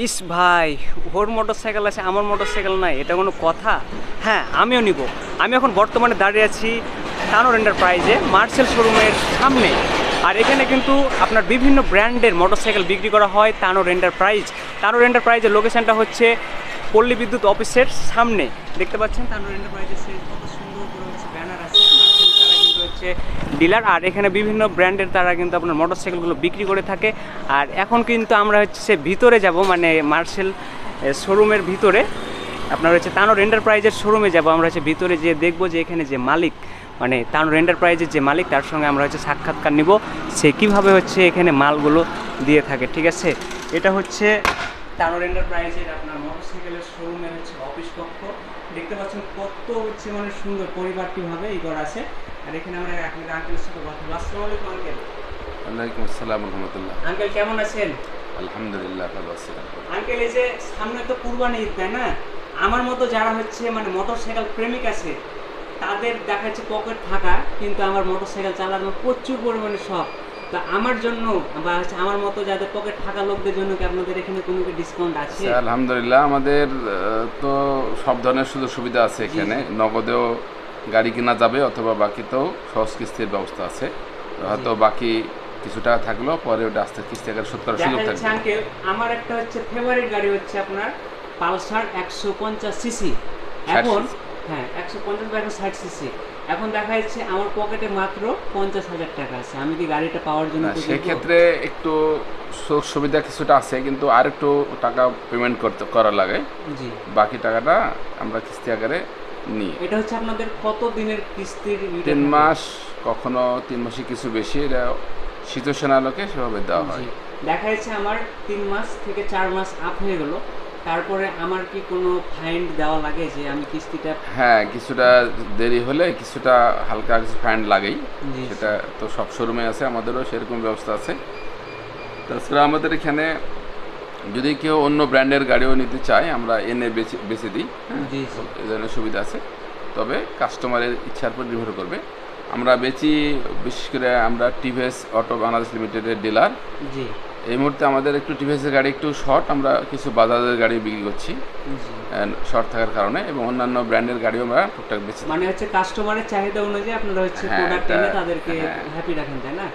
ইস ভাই, ওর মোটরসাইকেল আছে আমার মোটরসাইকেল নাই, এটা কোনো কথা? হ্যাঁ, আমিও নিব। আমি এখন বর্তমানে দাঁড়িয়ে আছি তানোর এন্টারপ্রাইজে, মার্সেল শোরুমের সামনে। আর এখানে কিন্তু আপনার বিভিন্ন ব্র্যান্ডের মোটরসাইকেল বিক্রি করা হয় তানোর এন্টারপ্রাইজ। তানোর এন্টারপ্রাইজের লোকেশনটা হচ্ছে পল্লী বিদ্যুৎ অফিসের সামনে। দেখতে পাচ্ছেন তানোর এন্টারপ্রাইজের কত সুন্দর করে হচ্ছে ব্যানার আছে। তারা কিন্তু হচ্ছে ডিলার, আর এখানে বিভিন্ন ব্র্যান্ডের তারা কিন্তু আপনার মোটরসাইকেলগুলো বিক্রি করে থাকে। আর এখন কিন্তু আমরা হচ্ছে ভিতরে যাব, মানে মার্সেল শোরুমের ভিতরে আপনার হচ্ছে তানোর এন্টারপ্রাইজের শোরুমে যাব। আমরা হচ্ছে ভিতরে যেয়ে দেখবো যে এখানে যে মালিক, মানে তানোর এন্টারপ্রাইজের যে মালিক, তার সঙ্গে আমরা হচ্ছে সাক্ষাৎকার নিব, সে কীভাবে হচ্ছে এখানে মালগুলো দিয়ে থাকে। ঠিক আছে, এটা হচ্ছে তানোর এন্টারপ্রাইজের আপনার মোটরসাইকেলের শোরুমের হচ্ছে অফিস কক্ষ। দেখতে পাচ্ছেন কত হচ্ছে মানে সুন্দর পরিপাটিভাবে এই করা আছে। আর এখানে আমরা আঙ্কেলের সাথে কথা বলবো। আসসালামু আলাইকুম আঙ্কেল। ওয়ালাইকুম আসসালাম রহমতুল্লাহ। আঙ্কেল কেমন আছেন? আলহামদুলিল্লাহ ভালো আছি। আঙ্কেল, এই যে সামনে তো কুরবানি ঈদ, তাই না? আমার মতো যারা হচ্ছে মানে মোটরসাইকেল প্রেমিক আছে, তাদের দেখা যাচ্ছে পকেট ফাঁকা, কিন্তু আমার মোটরসাইকেল চালানোর প্রচুর পরিমাণে শখ। তা আমার জন্য বা হচ্ছে আমার মতো যাদের পকেট ফাঁকা লোকদের জন্য কি আপনাদের এখানে কোনো কি ডিসকাউন্ট আছে? আলহামদুলিল্লাহ, আমাদের তো সব ধরনের সুযোগ সুবিধা আছে এখানে। নগদেও গাড়ি কেনা যাবে, অথবা বাকিতেও সহজ কিস্তির ব্যবস্থা আছে। হয়তো বাকি কিছু টাকা থাকলেও পরে ওটা আস্তে কিস্তি আকারে শোধ করার সুযোগ থাকবে। আঙ্কেল, আমার একটা হচ্ছে ফেভারিট গাড়ি হচ্ছে আপনার পালসার 150 সিসি। এখন হ্যাঁ 150 বা 160 সিসি। এখন দেখা যাচ্ছে আমার পকেটে মাত্র 50,000 টাকা আছে। আমি কি গাড়িটা পাওয়ার জন্য? সেক্ষেত্রে একটু সুযোগ সুবিধা কিছুটা আছে, কিন্তু আর একটু টাকা পেমেন্ট করা লাগে। জি, বাকি টাকাটা আমরা কিস্তি আকারে নিই। এটা হচ্ছে আপনাদের কত দিনের কিস্তির? 3 মাস, কখনো 3 মাসে কিছু বেশি। এটা সিচুয়েশন আলোকে সেভাবে দেওয়া হয়। দেখা যাচ্ছে আমার 3 মাস থেকে 4 মাস আপ হয়ে গেল, তারপরে আমার কি কোনো ফাইন দেওয়া লাগে যে আমি কিস্তিটা? হ্যাঁ, কিছুটা দেরি হলে কিছুটা হালকা কিছু ফাইন লাগেই। সেটা তো সব শোরুমে আছে, আমাদেরও সেরকম ব্যবস্থা আছে। তাছাড়া আমাদের এখানে যদি কেউ অন্য ব্র্যান্ডের গাড়িও নিতে চায়, আমরা এনে বেচে দিই। জি, এই ধরনের সুবিধা আছে। তবে কাস্টমারের ইচ্ছার উপর নির্ভর করবে। আমরা বেচি, বিশেষ করে আমরা টিভিএস অটো বাংলাদেশ লিমিটেডের ডিলার। জি, এই মুহূর্তে আমাদের একটু টিভিএসের গাড়ি একটু শর্ট, আমরা কিছু বাজাজের গাড়ি বিক্রি করছি শর্ট থাকার কারণে, এবং অন্যান্য ব্র্যান্ডের গাড়িও আমরা টুকটাক বেচি। মানে হচ্ছে কাস্টমারের চাহিদা অনুযায়ী আপনারা হচ্ছে প্রোডাক্ট এনে তাদেরকে হ্যাপি রাখেন, তাই না?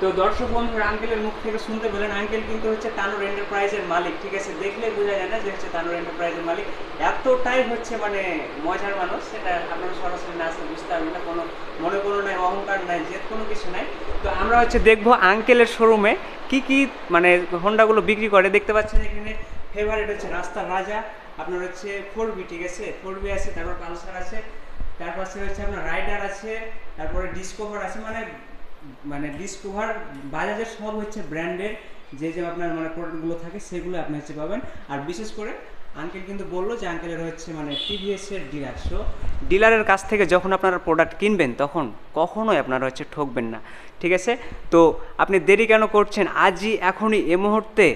তো দর্শক বন্ধুরা, আঙ্কেলের মুখ থেকে শুনতে পেলেন, আঙ্কেল কিন্তু হচ্ছে তানোর এন্টারপ্রাইজের মালিক। ঠিক আছে, দেখলে বোঝা যায় না যে হচ্ছে তানোর এন্টারপ্রাইজের মালিক। এতটাই হচ্ছে মানে মজার মানুষ, সেটা আপনারা সরাসরি না আসলে বুঝতে পারবেন না। কোনো মনে কোনো নাই, অহংকার নাই, যে কোনো কিছু নাই। তো আমরা হচ্ছে দেখবো আঙ্কেলের শোরুমে কি কি মানে হোন্ডাগুলো বিক্রি করে। দেখতে পাচ্ছেন এখানে ফেভারিট হচ্ছে রাস্তার রাজা, আপনার হচ্ছে 4B। ঠিক আছে, 4B আছে, তারপর পালসার আছে, তারপর হচ্ছে আপনার রাইডার আছে, তারপরে ডিসকভার আছে। মানে ডিসকভার বাজাজের সব হচ্ছে ব্র্যান্ডের যে যে আপনার মানে প্রোডাক্টগুলো থাকে সেগুলো আপনি হচ্ছে পাবেন। আর বিশেষ করে আঙ্কেল কিন্তু বললো যে আঙ্কেলের হচ্ছে মানে টিভিএস এর ডিলার। সো ডিলারের কাছ থেকে যখন আপনারা প্রোডাক্ট কিনবেন তখন কখনোই আপনারা হচ্ছে ঠকবেন না। ঠিক আছে, তো আপনি দেরি কেন করছেন? আজই এখনই এই মুহূর্তে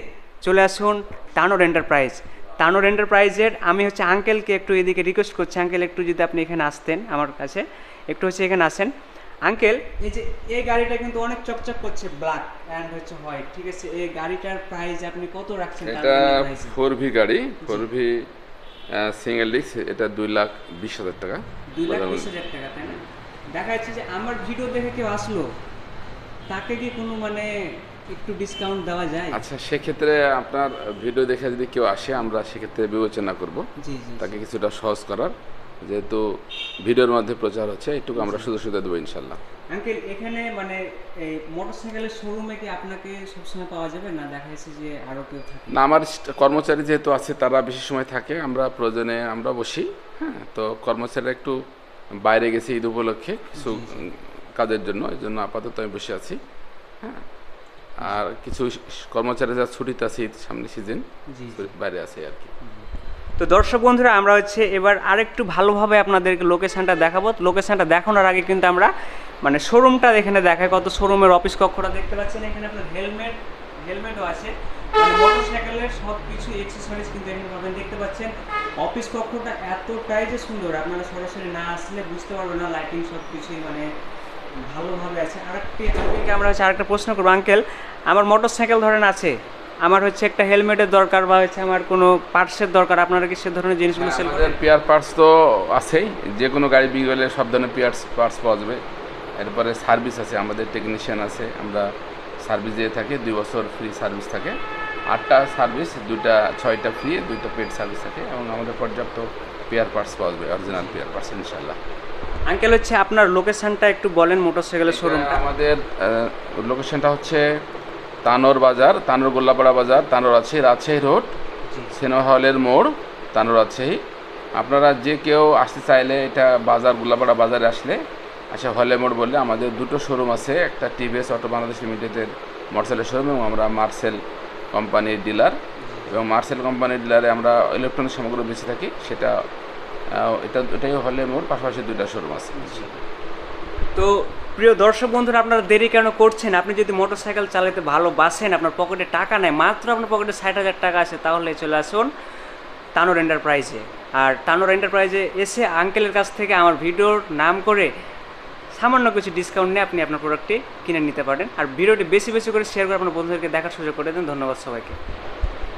চলে আসুন তানোর এন্টারপ্রাইজ। তানোর এন্টারপ্রাইজের আমি হচ্ছে আঙ্কেলকে একটু এদিকে রিকোয়েস্ট করছি, আঙ্কেল একটু যদি আপনি এখানে আসতেন আমার কাছে, একটু হচ্ছে এখানে আসেন। আঙ্কেল, এই যে এই গাড়িটা কিন্তু অনেক চকচক করছে, ব্ল্যাক অ্যান্ড হচ্ছে হোয়াইট। ঠিক আছে, এই গাড়িটার প্রাইস আপনি কত রাখছেন? এটা 4V গাড়ি, 4V সিঙ্গেল ডিস্ক। এটা 2,20,000 টাকা। 2,20,000 টাকা, তাই না? দেখা যাচ্ছে যে আমার ভিডিও দেখে কেউ আসলো, তাকে কি কোনো মানে একটু ডিসকাউন্ট দেওয়া যায়? আচ্ছা, সেক্ষেত্রে আপনার ভিডিও দেখে যদি কেউ আসে, আমরা সেক্ষেত্রে বিবেচনা করব তাকে কিছুটা সহজ করার, যেহেতু ভিডিওর মধ্যে প্রচার হচ্ছে, এটুকু আমরা সুযোগ সুবিধা দেবো ইনশাল্লাহ। আঙ্কেল, এখানে মানে এই মোটরসাইকেলের শোরুমে কি আপনাকে সবসময় পাওয়া যাবে না? দেখা যাচ্ছে যে আরও কেউ থাকে না, আমার কর্মচারী যেহেতু আছে তারা বেশি সময় থাকে, আমরা প্রয়োজনে আমরা বসি। হ্যাঁ, তো কর্মচারীরা একটু বাইরে গেছে ঈদ উপলক্ষে কিছু কাজের জন্য, এই জন্য আপাতত আমি বসে আছি। হ্যাঁ, আর কিছু কর্মচারী যারা ছুটিতে আছে, ঈদ সামনে সিজন, বাইরে আছে আর কি। তো দর্শক বন্ধুরা, আমরা হচ্ছে এবার আরেকটু ভালোভাবে আপনাদেরকে লোকেশনটা দেখাবো। লোকেশনটা দেখানোর আগে কিন্তু আমরা মানে শোরুমটা এখানে দেখাই, কত শোরুমের অফিস কক্ষটা দেখতে পাচ্ছেন। এখানে আপনার হেলমেটও আছে, মানে মোটরসাইকেলের সব কিছু এক্সেসরিজ কিন্তু এখানে পাবেন। দেখতে পাচ্ছেন অফিস কক্ষটা এতটাই যে সুন্দর, আপনারা সরাসরি না আসলে বুঝতে পারবেন না। লাইটিং সব কিছুই মানে ভালোভাবে আছে। আরেকটি আঙ্কেলকে আমরা হচ্ছে আরেকটা প্রশ্ন করবো। আঙ্কেল, আমার মোটরসাইকেল ধরেন আছে, আমার হচ্ছে একটা হেলমেটের দরকার বা হচ্ছে আমার কোনো পার্টসের দরকার, আপনারা কি সে ধরনের জিনিসগুলো সেল করেন? পেয়ার পার্টস তো আছেই, যে কোনো গাড়ি বিক্রি করলে সব ধরনের পার্টস পাওয়া যাবে। এরপরে সার্ভিস আছে, আমাদের টেকনিশিয়ান আছে, আমরা সার্ভিস দিয়ে থাকি, 2 বছর ফ্রি সার্ভিস থাকে, 8টা সার্ভিস, 6টা ফ্রি, 2টা পেড সার্ভিস থাকে, এবং আমাদের পর্যাপ্ত পেয়ার পার্টস পাওয়া যাবে, অরিজিনাল পেয়ার পার্টস ইনশাল্লাহ। আঙ্কেল হচ্ছে আপনার লোকেশনটা একটু বলেন, মোটরসাইকেলের শোরুমটা। আমাদের লোকেশনটা হচ্ছে তানোর বাজার, তানোর গোল্লাপাড়া বাজার, তানোর রাজশাহী রোড, সিনেমা হলের মোড়, তানোর রাজশাহী। আপনারা যে কেউ আসতে চাইলে এটা বাজার, গোল্লাপাড়া বাজারে আসলে হলে মোড় বললে আমাদের 2টো শোরুম আছে, একটা টিভিএস অটো বাংলাদেশ লিমিটেডের মোটরসাইকেলের শোরুম, এবং আমরা মার্সেল কোম্পানির ডিলার, এবং মার্সেল কোম্পানির ডিলারে আমরা ইলেকট্রনিক সামগ্রী বেশি থাকি, এটাই হলে মোড়, পাশাপাশি 2টা শোরুম আছে। তো প্রিয় দর্শক বন্ধুরা, আপনারা দেরি কেন করছেন? আপনি যদি মোটরসাইকেল চালাতে ভালোবাসেন, আপনার পকেটে টাকা নেই, মাত্র আপনার পকেটে 60,000 টাকা আছে, তাহলে চলে আসুন তানোর এন্টারপ্রাইজে। আর তানোর এন্টারপ্রাইজে এসে আঙ্কেলের কাছ থেকে আমার ভিডিওর নাম করে সামান্য কিছু ডিসকাউন্ট নিয়ে আপনি আপনার প্রোডাক্টটি কিনে নিতে পারেন। আর ভিডিওটি বেশি বেশি করে শেয়ার করে আপনার বন্ধুদেরকে দেখার সুযোগ করে দেন। ধন্যবাদ সবাইকে।